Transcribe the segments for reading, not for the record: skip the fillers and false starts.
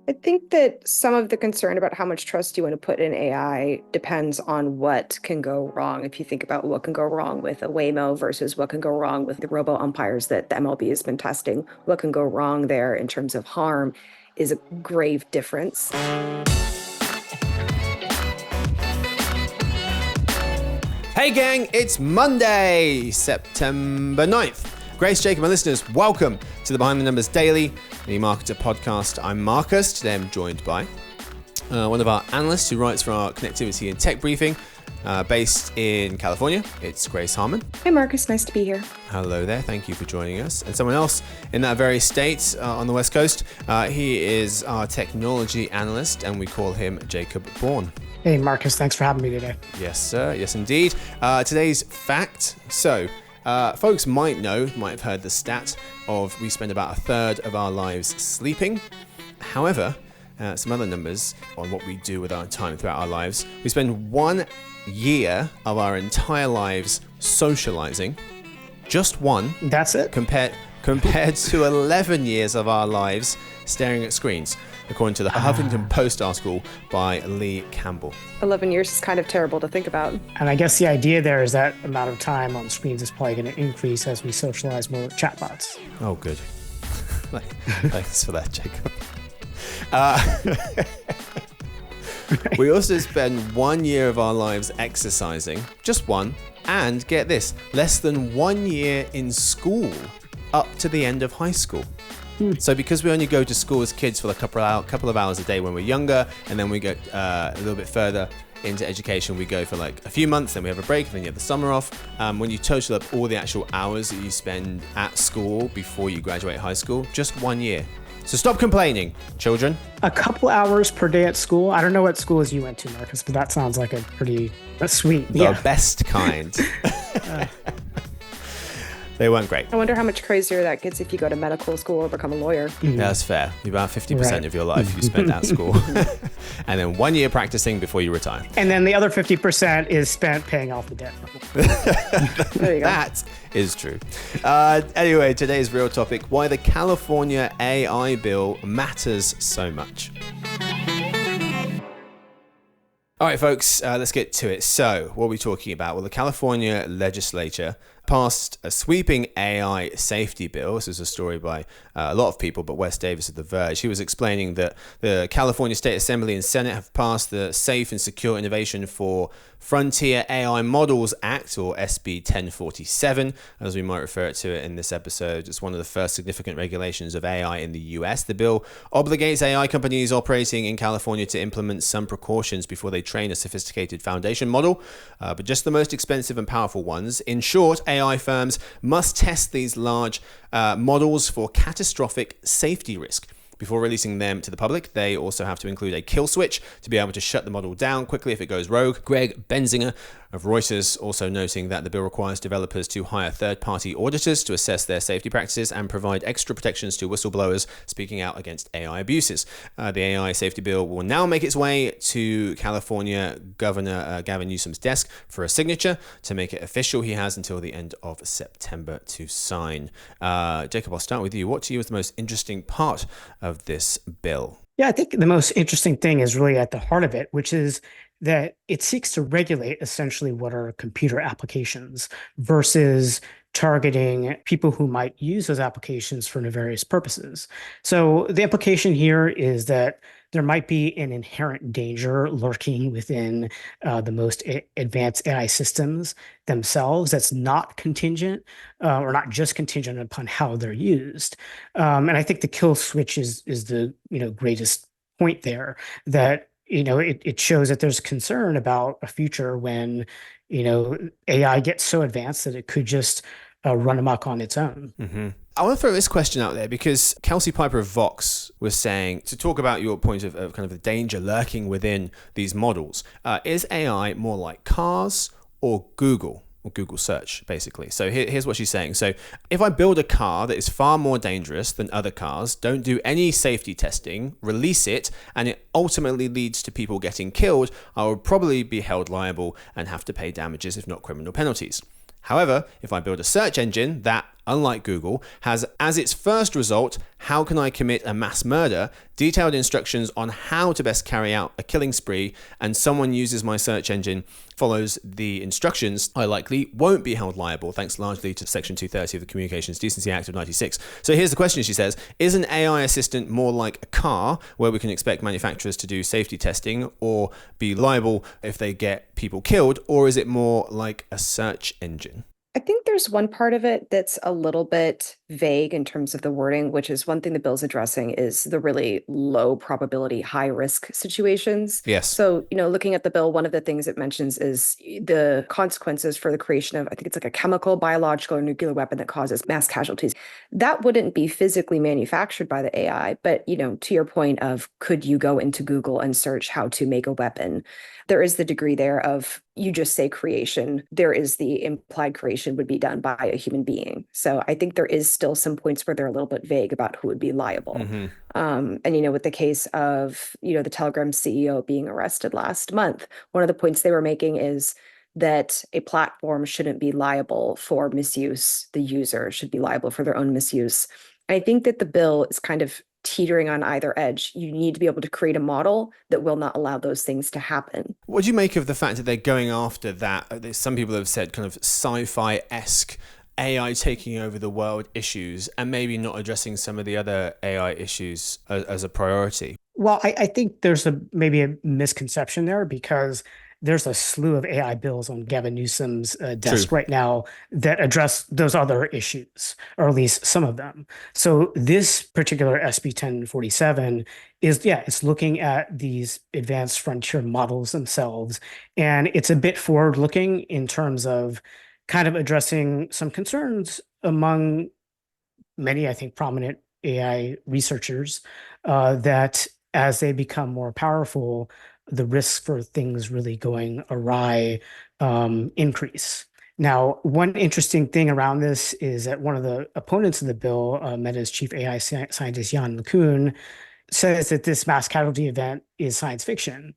I think that some of the concern about how much trust you want to put in AI depends on what can go wrong. If you think about what can go wrong with a Waymo versus what can go wrong with the robo umpires that the MLB has been testing, what can go wrong there in terms of harm is a grave difference. Hey gang, it's Monday, September 9th. Grace, Jacob and listeners, welcome to the Behind the Numbers Daily, the Marketer podcast. I'm Marcus. Today I'm joined by one of our analysts who writes for our Connectivity and Tech Briefing, based in California. It's Grace Harmon. Hey Marcus, nice to be here. Hello there, thank you for joining us. And someone else in that very state on the West Coast, he is our technology analyst and we call him Jacob Bourne. Hey, Marcus, thanks for having me today. Yes, sir. Yes, indeed. Today's fact. So, folks might have heard the stat of we spend about a third of our lives sleeping. However, some other numbers on what we do with our time throughout our lives. We spend 1 year of our entire lives socializing. Just one. That's it? Compared to 11 years of our lives staring at screens, according to the Huffington Post article by Lee Campbell. 11 years is kind of terrible to think about. And I guess the idea there is that amount of time on screens is probably going to increase as we socialize more with chatbots. Oh, good. Thanks for that, Jacob. We also spend 1 year of our lives exercising, just one, and get this, less than 1 year in school up to the end of high school. So because we only go to school as kids for a couple of hours a day when we're younger, and then we go a little bit further into education, we go for like a few months, then we have a break, and then you have the summer off. When you total up all the actual hours that you spend at school before you graduate high school, just 1 year. So stop complaining, children. A couple hours per day at school. I don't know what schools you went to, Marcus, but that sounds like a pretty sweet. The best kind. They weren't great. I wonder how much crazier that gets if you go to medical school or become a lawyer. That's fair. About 50% of your life you spend at school. And then 1 year practicing before you retire. And then the other 50% is spent paying off the debt. There you go. That is true. Anyway, today's real topic, why the California AI bill matters so much. All right, folks, let's get to it. So, what are we talking about? Well, the California legislature passed a sweeping AI safety bill. This is a story by a lot of people, but Wes Davis of The Verge. He was explaining that the California State Assembly and Senate have passed the Safe and Secure Innovation for Frontier AI Models Act, or SB 1047, as we might refer to it in this episode. It's one of the first significant regulations of AI in the US. The bill obligates AI companies operating in California to implement some precautions before they train a sophisticated foundation model, but just the most expensive and powerful ones. In short, AI firms must test these large models for catastrophic safety risk. Before releasing them to the public, they also have to include a kill switch to be able to shut the model down quickly if it goes rogue. Greg Benzinger of Reuters also noting that the bill requires developers to hire third-party auditors to assess their safety practices and provide extra protections to whistleblowers speaking out against AI abuses. The AI safety bill will now make its way to California Governor Gavin Newsom's desk for a signature. To make it official, he has until the end of September to sign. Jacob, I'll start with you. What to you is the most interesting part of this bill? Yeah, I think the most interesting thing is really at the heart of it, which is that it seeks to regulate essentially what are computer applications versus targeting people who might use those applications for nefarious purposes. So the implication here is that there might be an inherent danger lurking within the most advanced AI systems themselves that's not contingent or not just contingent upon how they're used. And I think the kill switch is the greatest point there, that it shows that there's concern about a future when AI gets so advanced that it could just run amok on its own. Mm-hmm. I want to throw this question out there because Kelsey Piper of Vox was saying, to talk about your point of kind of the danger lurking within these models, is AI more like cars or Google? Or Google search, basically. So here's what she's saying. So if I build a car that is far more dangerous than other cars, don't do any safety testing, release it, and it ultimately leads to people getting killed, I would probably be held liable and have to pay damages, if not criminal penalties. However, if I build a search engine that unlike Google, has as its first result, how can I commit a mass murder, detailed instructions on how to best carry out a killing spree, and someone uses my search engine, follows the instructions, I likely won't be held liable, thanks largely to Section 230 of the Communications Decency Act of 96. So here's the question, she says, is an AI assistant more like a car, where we can expect manufacturers to do safety testing or be liable if they get people killed, or is it more like a search engine? I think there's one part of it that's a little bit vague in terms of the wording, which is one thing the bill's addressing is the really low probability, high risk situations. Yes. So, looking at the bill, one of the things it mentions is the consequences for the creation of, I think it's like a chemical, biological, or nuclear weapon that causes mass casualties. That wouldn't be physically manufactured by the AI, but, to your point of could you go into Google and search how to make a weapon? There is the degree there of you just say creation. There is the implied creation would be done by a human being. So I think there is still some points where they're a little bit vague about who would be liable. Mm-hmm. And with the case of, the Telegram CEO being arrested last month, one of the points they were making is that a platform shouldn't be liable for misuse. The user should be liable for their own misuse. I think that the bill is kind of teetering on either edge. You need to be able to create a model that will not allow those things to happen. What do you make of the fact that they're going after that? Some people have said kind of sci-fi-esque AI taking over the world issues and maybe not addressing some of the other AI issues as a priority. Well, I think there's maybe a misconception there because there's a slew of AI bills on Gavin Newsom's desk right now that address those other issues, or at least some of them. So this particular SB 1047 it's looking at these advanced frontier models themselves. And it's a bit forward-looking in terms of kind of addressing some concerns among many, I think, prominent AI researchers that as they become more powerful, the risks for things really going awry increase. Now, one interesting thing around this is that one of the opponents of the bill, Meta's chief AI scientist, Jan LeCun, says that this mass casualty event is science fiction.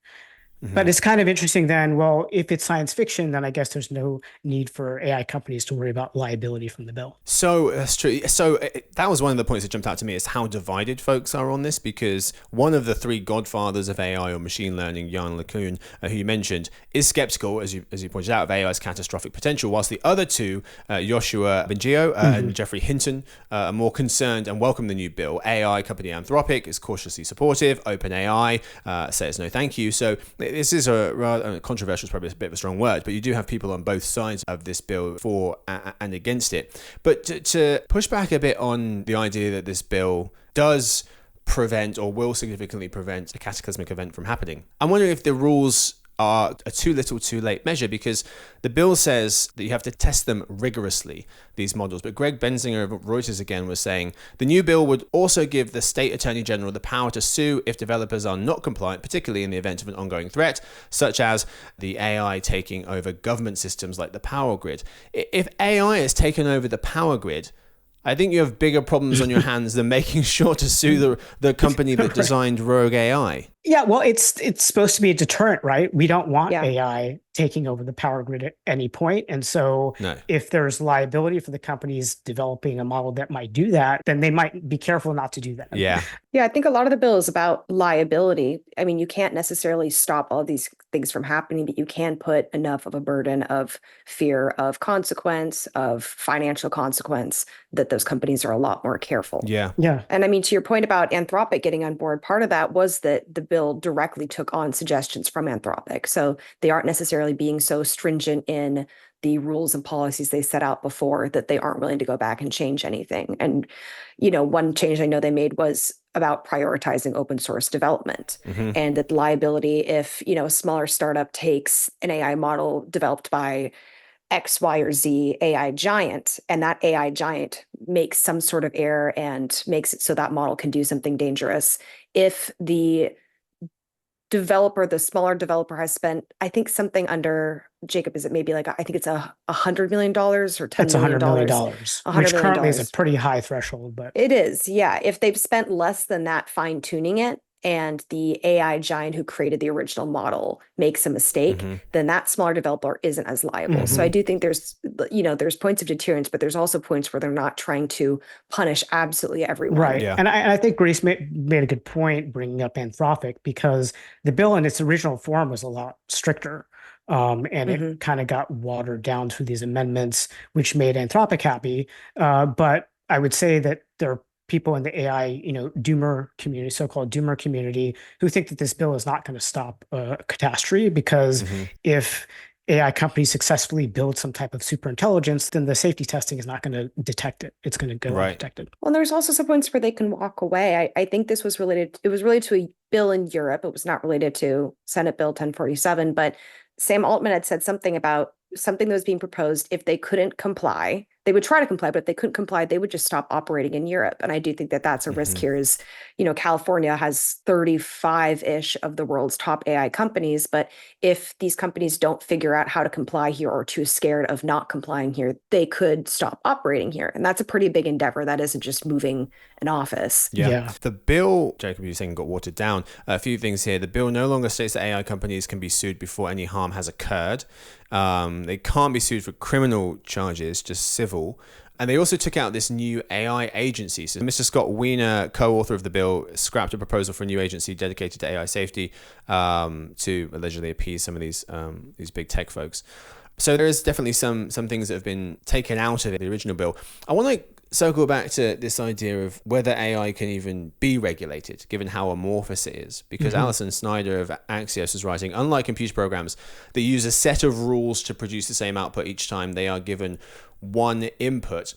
Mm-hmm. But it's kind of interesting then, well, if it's science fiction, then I guess there's no need for AI companies to worry about liability from the bill. So that's true. So that was one of the points that jumped out to me is how divided folks are on this, because one of the three godfathers of AI or machine learning, Jan LeCun, who you mentioned, is skeptical, as you pointed out, of AI's catastrophic potential, whilst the other two, Yoshua Bengio and Geoffrey Hinton, are more concerned and welcome the new bill. AI company Anthropic is cautiously supportive. OpenAI says no thank you. So this is a rather controversial, is probably a bit of a strong word, but you do have people on both sides of this bill for and against it. But to push back a bit on the idea that this bill does prevent or will significantly prevent a cataclysmic event from happening, I'm wondering if the rules are a too little too late measure, because the bill says that you have to test them rigorously, these models. But Greg Benzinger of Reuters again was saying the new bill would also give the state attorney general the power to sue if developers are not compliant, particularly in the event of an ongoing threat, such as the AI taking over government systems like the power grid. If AI has taken over the power grid, I think you have bigger problems on your hands than making sure to sue the company that designed Rogue AI. Yeah, well, it's supposed to be a deterrent, right? We don't want AI taking over the power grid at any point. And so if there's liability for the companies developing a model that might do that, then they might be careful not to do that. Yeah. Yeah, I think a lot of the bill is about liability. I mean, you can't necessarily stop all these things from happening, but you can put enough of a burden of fear of consequence, of financial consequence, that those companies are a lot more careful. Yeah. Yeah. And I mean, to your point about Anthropic getting on board, part of that was that the bill directly took on suggestions from Anthropic. So they aren't necessarily being so stringent in the rules and policies they set out before that they aren't willing to go back and change anything. And, one change I know they made was about prioritizing open source development and that liability, if, a smaller startup takes an AI model developed by X, Y, or Z AI giant, and that AI giant makes some sort of error and makes it so that model can do something dangerous. If the smaller developer has spent, I think something under, Jacob, is it maybe like, I think it's $100 million or $10 million? $100 million, which currently is a pretty high threshold, but it is. Yeah. If they've spent less than that fine tuning it, and the AI giant who created the original model makes a mistake, then that smaller developer isn't as liable. So I do think there's points of deterrence, but there's also points where they're not trying to punish absolutely everyone. Right. Yeah. And I think Grace made a good point bringing up Anthropic, because the bill in its original form was a lot stricter. And it kind of got watered down through these amendments, which made Anthropic happy. But I would say that there are people in the AI, doomer community, so-called doomer community, who think that this bill is not going to stop a catastrophe, because if AI companies successfully build some type of super intelligence, then the safety testing is not going to detect it. It's going to go undetected. Well, there's also some points where they can walk away. I think this was related, it was related to a bill in Europe. It was not related to Senate Bill 1047, but Sam Altman had said something about something that was being proposed. If they couldn't comply, they would try to comply, but if they couldn't comply, they would just stop operating in Europe. And I do think that that's a risk here is, California has 35-ish of the world's top AI companies, but if these companies don't figure out how to comply here or too scared of not complying here, they could stop operating here. And that's a pretty big endeavor. That isn't just moving an office. Yeah. The bill, Jacob, you were saying, got watered down. A few things here. The bill no longer states that AI companies can be sued before any harm has occurred. They can't be sued for criminal charges, just civil. And they also took out this new AI agency. So Mr. Scott Wiener, co-author of the bill, scrapped a proposal for a new agency dedicated to AI safety to allegedly appease some of these big tech folks. So there is definitely some things that have been taken out of the original bill. I want to circle back to this idea of whether AI can even be regulated, given how amorphous it is. Because Alison Snyder of Axios is writing, unlike computer programs that use a set of rules to produce the same output each time they are given one input,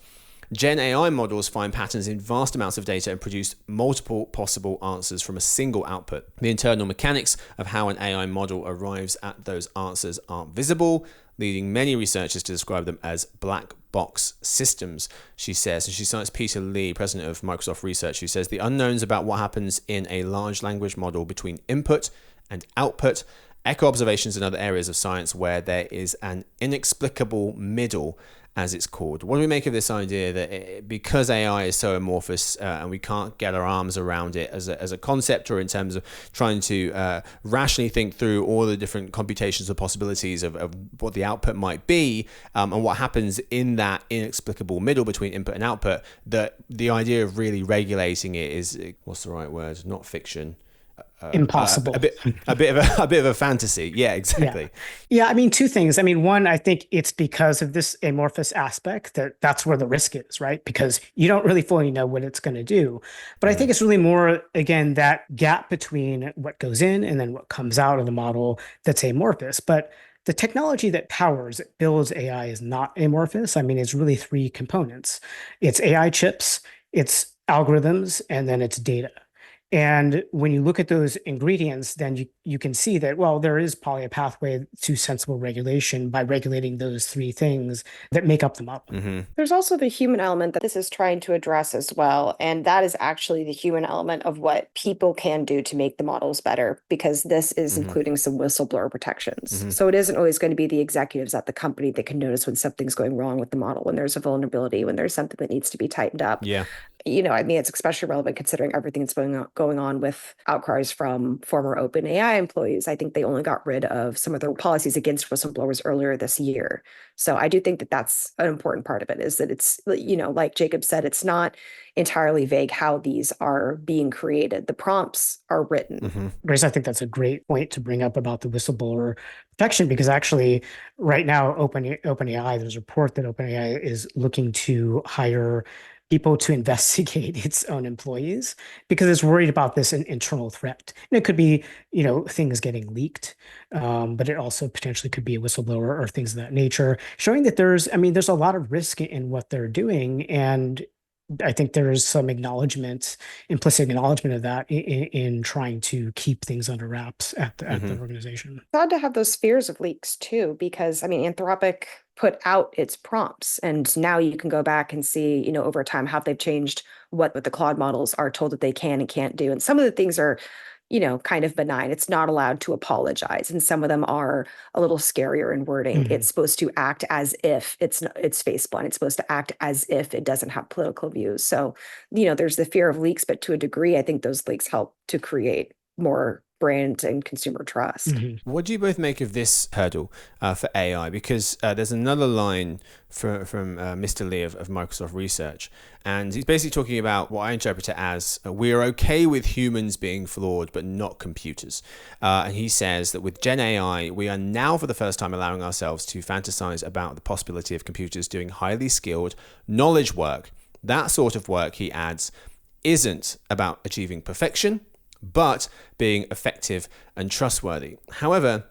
Gen AI models find patterns in vast amounts of data and produce multiple possible answers from a single output. The internal mechanics of how an AI model arrives at those answers aren't visible, leading many researchers to describe them as black box systems, she says. And she cites Peter Lee, president of Microsoft Research, who says the unknowns about what happens in a large language model between input and output echo observations in other areas of science where there is an inexplicable middle, as it's called. What do we make of this idea that because AI is so amorphous and we can't get our arms around it as a concept, or in terms of trying to rationally think through all the different computations or possibilities of what the output might be, and what happens in that inexplicable middle between input and output, that the idea of really regulating it is, what's the right word? Not fiction. Impossible. A bit of a fantasy. Yeah, exactly. Yeah. I mean, two things. I mean, one, I think it's because of this amorphous aspect that's where the risk is, right? Because you don't really fully know what it's going to do. But I think it's really more, again, that gap between what goes in and then what comes out of the model that's amorphous. But the technology that builds AI is not amorphous. I mean, it's really three components. It's AI chips, it's algorithms, and then it's data. And when you look at those ingredients, then you can see that, well, there is probably a pathway to sensible regulation by regulating those three things that make up the model. There's also the human element that this is trying to address as well. And that is actually the human element of what people can do to make the models better, because this is including some whistleblower protections. So it isn't always going to be the executives at the company that can notice when something's going wrong with the model, when there's a vulnerability, when there's something that needs to be tightened up. Yeah. I mean, it's especially relevant considering everything that's going on with outcries from former OpenAI employees. I think they only got rid of some of their policies against whistleblowers earlier this year. So I do think that that's an important part of it, is that it's, like Jacob said, it's not entirely vague how these are being created. The prompts are written. Grace, I think that's a great point to bring up about the whistleblower protection, because actually right now, OpenAI, there's a report that OpenAI is looking to hire people to investigate its own employees because it's worried about this internal threat. And it could be, things getting leaked, but it also potentially could be a whistleblower or things of that nature, showing that there's a lot of risk in what they're doing. And I think there is some implicit acknowledgement of that in trying to keep things under wraps at the organization. It's odd to have those fears of leaks too, because I mean, Anthropic put out its prompts, and now you can go back and see, over time how they've changed what the Claude models are told that they can and can't do. And some of the things are, kind of benign. It's not allowed to apologize. And some of them are a little scarier in wording. Mhm. It's supposed to act as if it's face blunt. It's supposed to act as if it doesn't have political views. So, there's the fear of leaks, but to a degree, I think those leaks help to create more brand and consumer trust. Mhm. What do you both make of this hurdle for AI? Because there's another line from Mr. Lee of Microsoft Research, and he's basically talking about what I interpret it as we are okay with humans being flawed, but not computers. And he says that with Gen AI, we are now for the first time allowing ourselves to fantasize about the possibility of computers doing highly skilled knowledge work. That sort of work, he adds, isn't about achieving perfection, but being effective and trustworthy. However,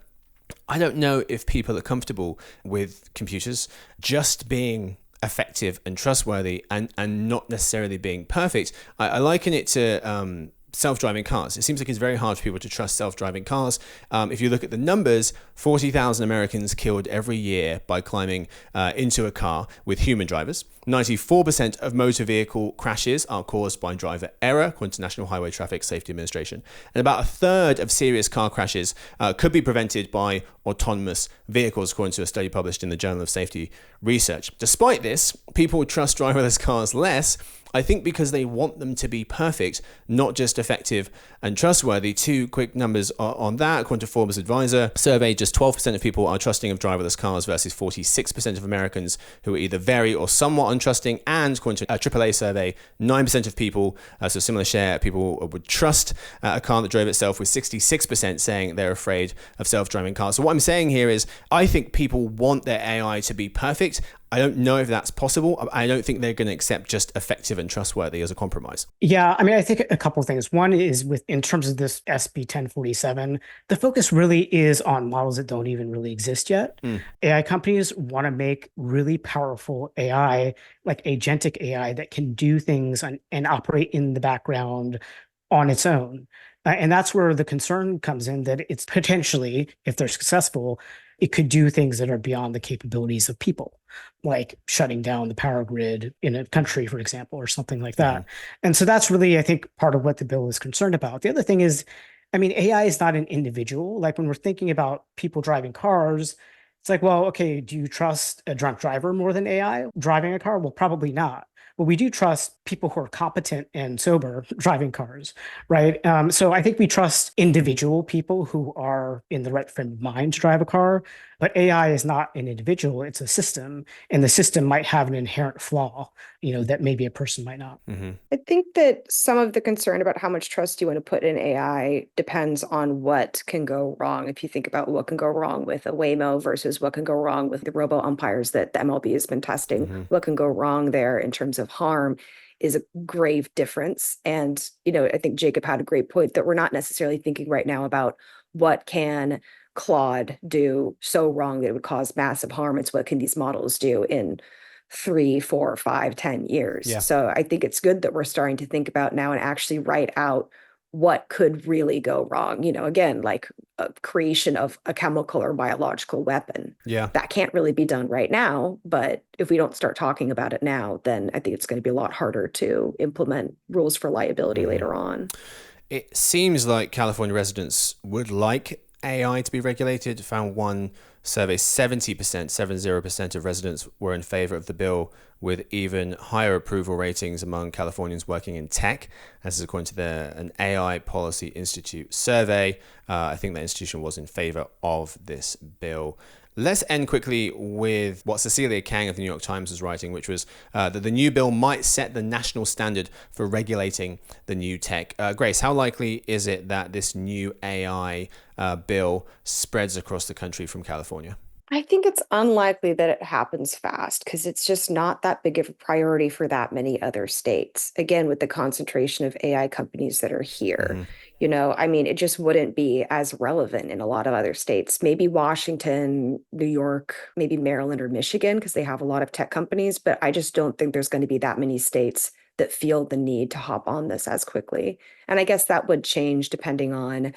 I don't know if people are comfortable with computers just being effective and trustworthy and not necessarily being perfect. I liken it to self-driving cars. It seems like it's very hard for people to trust self-driving cars. If you look at the numbers, 40,000 Americans killed every year by climbing into a car with human drivers. 94% of motor vehicle crashes are caused by driver error, according to National Highway Traffic Safety Administration. And about a third of serious car crashes could be prevented by autonomous vehicles, according to a study published in the Journal of Safety Research. Despite this, people trust driverless cars less, I think because they want them to be perfect, not just effective and trustworthy. Two quick numbers on that. According to Forbes Advisor survey, just 12% of people are trusting of driverless cars versus 46% of Americans who are either very or somewhat untrusting. And according to a AAA survey, 9% of people, so a similar share, people would trust a car that drove itself, with 66% saying they're afraid of self-driving cars. So what I'm saying here is I think people want their AI to be perfect. I don't know if that's possible. I don't think they're going to accept just effective and trustworthy as a compromise. Yeah, I mean, I think a couple of things. One is in terms of this SB 1047, the focus really is on models that don't even really exist yet. AI companies want to make really powerful AI, like agentic AI, that can do things and operate in the background on its own. And that's where the concern comes in, that it's potentially, if they're successful, it could do things that are beyond the capabilities of people, like shutting down the power grid in a country, for example, or something like that. And so that's really, I think, part of what the bill is concerned about. The other thing is, I mean, AI is not an individual. Like when we're thinking about people driving cars, it's like, well, okay, do you trust a drunk driver more than AI driving a car? Well, probably not. But we do trust people who are competent and sober driving cars, right? So I think we trust individual people who are in the right frame of mind to drive a car. But AI is not an individual; it's a system, and the system might have an inherent flaw, that maybe a person might not. I think that some of the concern about how much trust you want to put in AI depends on what can go wrong. If you think about what can go wrong with a Waymo versus what can go wrong with the robo umpires that the MLB has been testing, what can go wrong there in terms of harm is a grave difference. And, I think Jacob had a great point that we're not necessarily thinking right now about what can Claude do so wrong that it would cause massive harm. It's what can these models do in 3, 4, 5, 10 years. Yeah. So I think it's good that we're starting to think about now and actually write out what could really go wrong. Again, like a creation of a chemical or biological weapon. Yeah. That can't really be done right now. But if we don't start talking about it now, then I think it's going to be a lot harder to implement rules for liability later on. It seems like California residents would like AI to be regulated. Found one survey, 70% of residents were in favor of the bill, with even higher approval ratings among Californians working in tech. This is according to an AI Policy Institute survey. I think the institution was in favor of this bill. Let's end quickly with what Cecilia Kang of the New York Times was writing, which was that the new bill might set the national standard for regulating the new tech. Grace, how likely is it that this new AI bill spreads across the country from California? I think it's unlikely that it happens fast because it's just not that big of a priority for that many other states. Again, with the concentration of AI companies that are here, it just wouldn't be as relevant in a lot of other states. Maybe Washington, New York, maybe Maryland or Michigan, because they have a lot of tech companies, but I just don't think there's going to be that many states that feel the need to hop on this as quickly. And I guess that would change depending on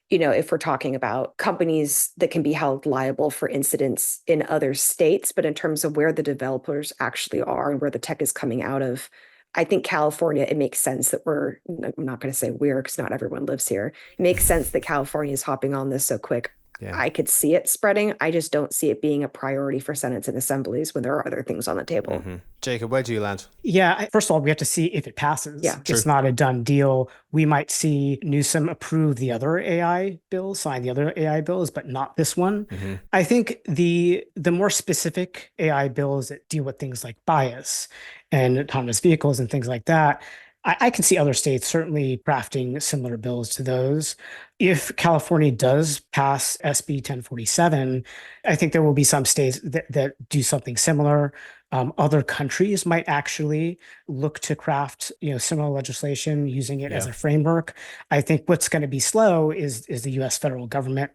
if we're talking about companies that can be held liable for incidents in other states, but in terms of where the developers actually are and where the tech is coming out of, I think California, it makes sense that I'm not going to say we're, because not everyone lives here. It makes sense that California is hopping on this so quick. Yeah. I could see it spreading. I just don't see it being a priority for Senates and assemblies when there are other things on the table. Jacob, where do you land? Yeah, first of all, we have to see if it passes. Yeah, it's not a done deal. We might see Newsom approve the other AI bills, sign the other AI bills, but not this one. I think the more specific AI bills that deal with things like bias and autonomous vehicles and things like that, I can see other states certainly crafting similar bills to those. If California does pass SB 1047, I think there will be some states that do something similar. Other countries might actually look to craft, similar legislation using it as a framework. I think what's going to be slow is the U.S. federal government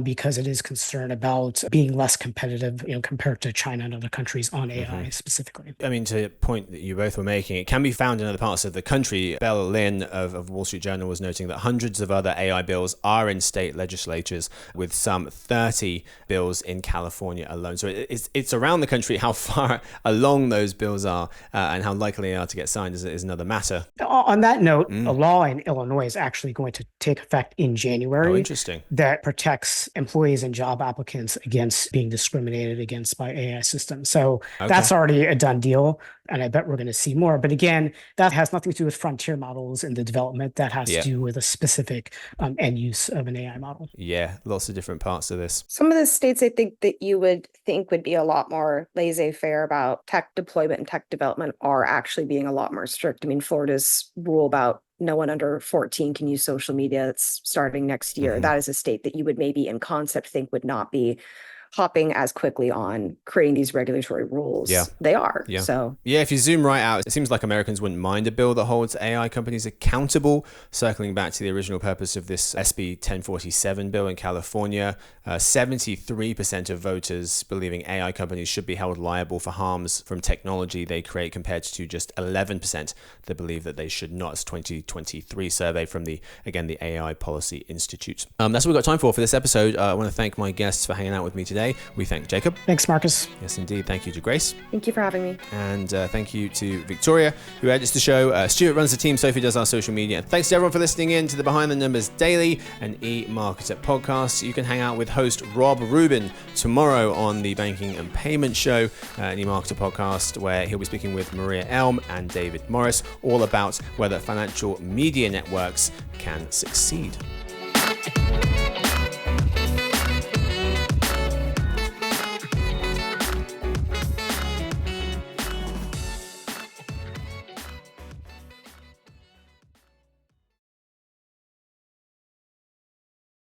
because it is concerned about being less competitive, compared to China and other countries on AI specifically. I mean, to the point that you both were making, it can be found in other parts of the country. Bella Lynn of Wall Street Journal was noting that hundreds of other AI bills are in state legislatures, with some 30 bills in California alone. So it's around the country. How far along those bills are and how likely they are to get signed is another matter. On that note, a law in Illinois is actually going to take effect in January. Oh, interesting. That protects employees and job applicants against being discriminated against by AI systems. So that's already a done deal. And I bet we're going to see more. But again, that has nothing to do with frontier models in the development. That has to do with a specific end use of an AI model. Yeah, lots of different parts of this. Some of the states I think that you would think would be a lot more laissez-faire about tech deployment and tech development are actually being a lot more strict. I mean, Florida's rule about no one under 14 can use social media, that's starting next year. That is a state that you would maybe in concept think would not be hopping as quickly on creating these regulatory rules. They are. So if you zoom right out, it seems like Americans wouldn't mind a bill that holds AI companies accountable. Circling back to the original purpose of this SB 1047 bill in California, 73% of voters believing AI companies should be held liable for harms from technology they create, compared to just 11% that believe that they should not. It's 2023 survey from the AI Policy Institute. That's what we've got time for this episode. I want to thank my guests for hanging out with me today. We thank Jacob. Thanks, Marcus. Yes, indeed. Thank you to Grace. Thank you for having me. And thank you to Victoria, who edits the show. Stuart runs the team. Sophie does our social media. And thanks to everyone for listening in to the Behind the Numbers Daily and eMarketer podcast. You can hang out with host Rob Rubin tomorrow on the Banking and Payment Show, an eMarketer podcast, where he'll be speaking with Maria Elm and David Morris, all about whether financial media networks can succeed.